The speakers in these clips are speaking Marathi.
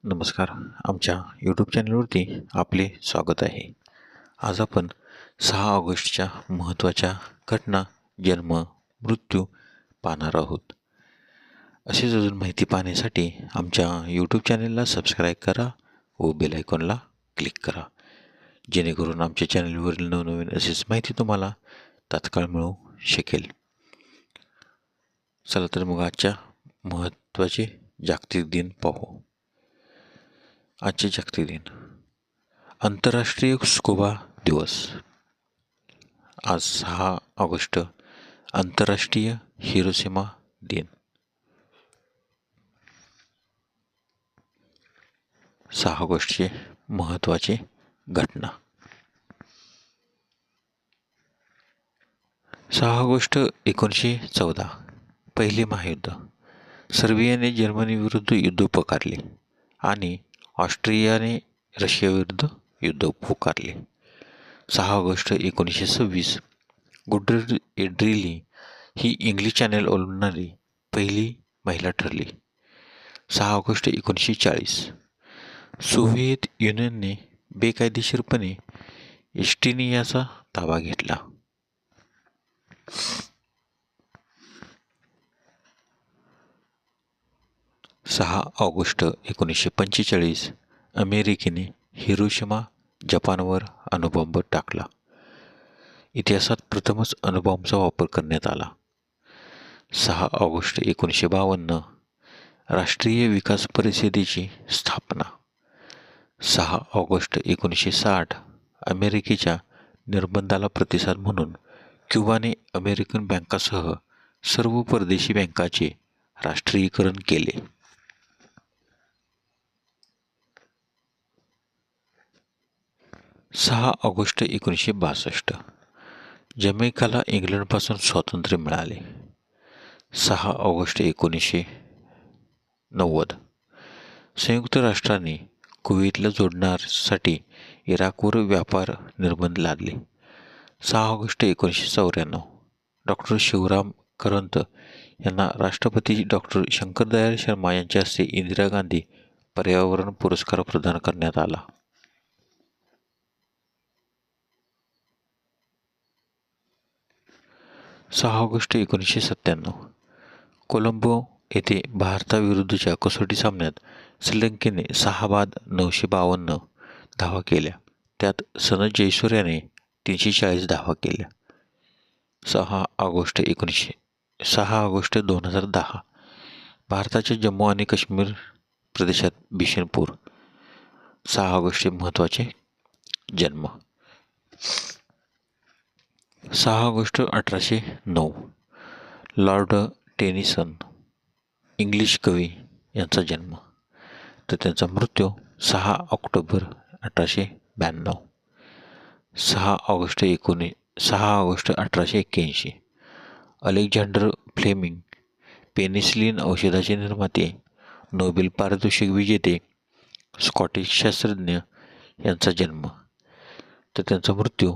नमस्कार. आमच्या यूट्यूब चॅनलवरती आपले स्वागत आहे. आज आपण 6 ऑगस्टच्या महत्त्वाच्या घटना, जन्म, मृत्यू पाहणार आहोत. अशीच अजून माहिती पाहण्यासाठी आमच्या यूट्यूब चॅनलला सबस्क्राईब करा व बेल आयकॉनला क्लिक करा, जेणेकरून आमच्या चॅनलवरील नवनवीन अशीच माहिती तुम्हाला तात्काळ मिळू शकेल. चला तर मग आजच्या महत्त्वाचे जागतिक दिन पाहू. आजचे जागतिक दिन: आंतरराष्ट्रीय स्कुबा दिवस. आज 6 ऑगस्ट आंतरराष्ट्रीय हिरोशिमा दिन. 6 ऑगस्टचे महत्त्वाचे घटना. 6 ऑगस्ट 1914 पहिले महायुद्ध. सर्बियाने जर्मनीविरुद्ध युद्ध पुकारले आणि ऑस्ट्रियाने रशियाविरुद्ध युद्ध पुकारले. 6 ऑगस्ट 1926 गुड्रिड एड्रिली ही इंग्लिश चॅनेल ओलांडणारी पहिली महिला ठरली. 6 ऑगस्ट 1940 सोव्हिएत युनियनने बेकायदेशीरपणे एस्टोनियाचा ताबा घेतला. 6 ऑगस्ट 1945 अमेरिकेने हिरोशिमा जपानवर अणुबॉम्ब टाकला. इतिहासात प्रथमच अणुबॉम्बचा वापर करण्यात आला. 6 ऑगस्ट 1952 राष्ट्रीय विकास परिषदेची स्थापना. 6 ऑगस्ट 1960 अमेरिकेच्या निर्बंधाला प्रतिसाद म्हणून क्युबाने अमेरिकन बँकासह सर्व परदेशी बँकांचे राष्ट्रीयीकरण केले. 6 ऑगस्ट 1962 जमैकाला इंग्लंडपासून स्वातंत्र्य मिळाले. 6 ऑगस्ट 1990 संयुक्त राष्ट्रांनी कुवेतला जोडण्यासाठी इराकवर व्यापार निर्बंध लादले. 6 ऑगस्ट 1994 डॉक्टर शिवराम करंत यांना राष्ट्रपती डॉक्टर शंकरदयाळ शर्मा यांच्या हस्ते इंदिरा गांधी पर्यावरण पुरस्कार प्रदान करण्यात आला. 6 ऑगस्ट 1997 कोलंबो येथे भारताविरुद्धच्या कसोटी सामन्यात श्रीलंकेने 6 बाद 952 धावा केल्या. त्यात सनथ जयसूर्याने 340 धावा केल्या. 6 ऑगस्ट 2010 भारताच्या जम्मू आणि काश्मीर प्रदेशात भीषण पूर. 6 ऑगस्टचे महत्त्वाचे जन्म. 6 ऑगस्ट 1809 लॉर्ड टेनिसन इंग्लिश कवी यांचा जन्म, तर त्यांचा मृत्यू 6 October 1892. 6 August 1881 Alexander Fleming penicillin औषधाचे निर्माते, नोबेल पारितोषिक विजेते स्कॉटिश शास्त्रज्ञ यांचा जन्म, तर त्यांचा मृत्यू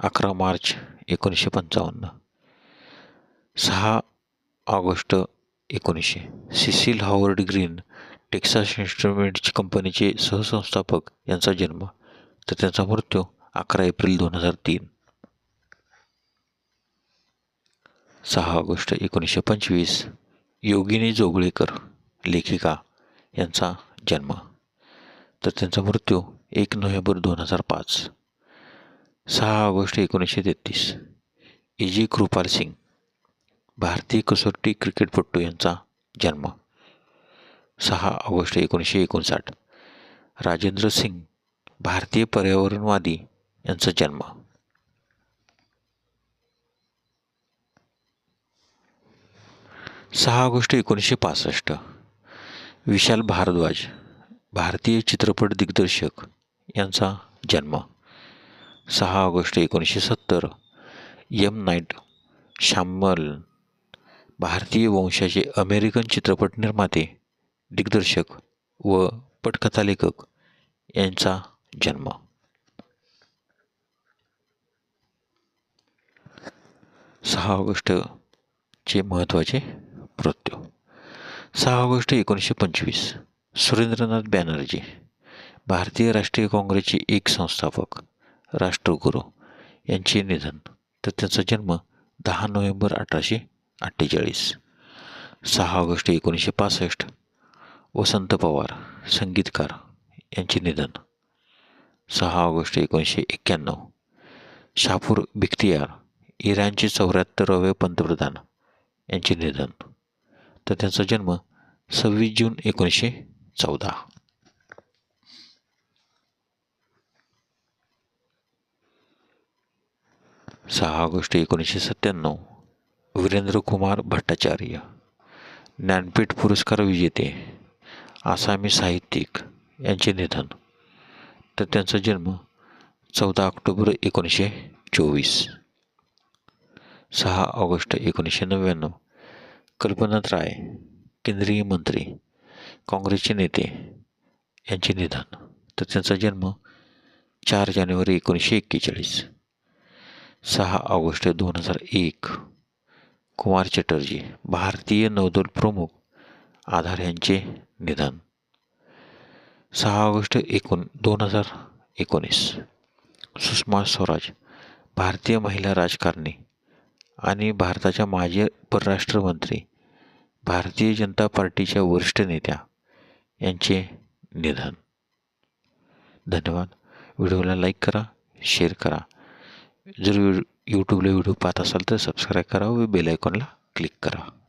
11 March 1955. 6 August 1900 Cecil Howard Green Texas Instruments कंपनीचे सहसंस्थापक यांचा जन्म, तर त्यांचा मृत्यू 11 एप्रिल 2003. 6 ऑगस्ट 1925 योगिनी जोगळेकर लेखिका यांचा जन्म, तर त्यांचा मृत्यू 1 November 2005. 6 August 1933 AG Kripal Singh भारतीय कसोटी क्रिकेटपटू यांचा जन्म. 6 ऑगस्ट 1959 राजेंद्र सिंग भारतीय पर्यावरणवादी यांचा जन्म. 6 ऑगस्ट 1965 विशाल भारद्वाज भारतीय चित्रपट दिग्दर्शक यांचा जन्म. 6 ऑगस्ट 1970 एम. नाईट श्यामलन भारतीय वंशाचे अमेरिकन चित्रपट निर्माते, दिग्दर्शक व पटकथालेखक यांचा जन्म. 6 ऑगस्टचे महत्त्वाचे मृत्यू. 6 ऑगस्ट 1925 सुरेंद्रनाथ बॅनर्जी, भारतीय राष्ट्रीय काँग्रेसचे एक संस्थापक, राष्ट्रगुरू यांचे निधन. तर त्यांचा जन्म 10 नोव्हेंबर 1848. 6 ऑगस्ट 1965 वसंत पवार, संगीतकार यांचे निधन. 6 ऑगस्ट 1991 शापूर बिख्तियार, इराणचे 74वे पंतप्रधान यांचे निधन. तर त्यांचा जन्म 26 जून 1914. 6 ऑगस्ट 1997 वीरेंद्र कुमार भट्टाचार्य, ज्ञानपीठ पुरस्कार विजेते, आसामी साहित्यिक यांचे निधन. तर त्यांचा जन्म 14 ऑक्टोबर 1924. 6 ऑगस्ट 1999 कल्पनाथ राय, केंद्रीय मंत्री, काँग्रेसचे नेते यांचे निधन. तर त्यांचा जन्म 4 जानेवारी 1941. 6 ऑगस्ट 2001 कुमार चटर्जी, भारतीय नौदल प्रमुख, आधार यांचे निधन. 6 ऑगस्ट 2019 सुषमा स्वराज, भारतीय महिला राजकारणी आणि भारताच्या माजी परराष्ट्र मंत्री, भारतीय जनता पार्टीच्या वरिष्ठ नेत्या यांचे निधन. धन्यवाद. व्हिडिओला लाईक करा, शेअर करा. जर यूट्यूबला व्हिडिओ पाहत असाल तर सबस्क्राईब करा व बेल आयकॉनला क्लिक करा.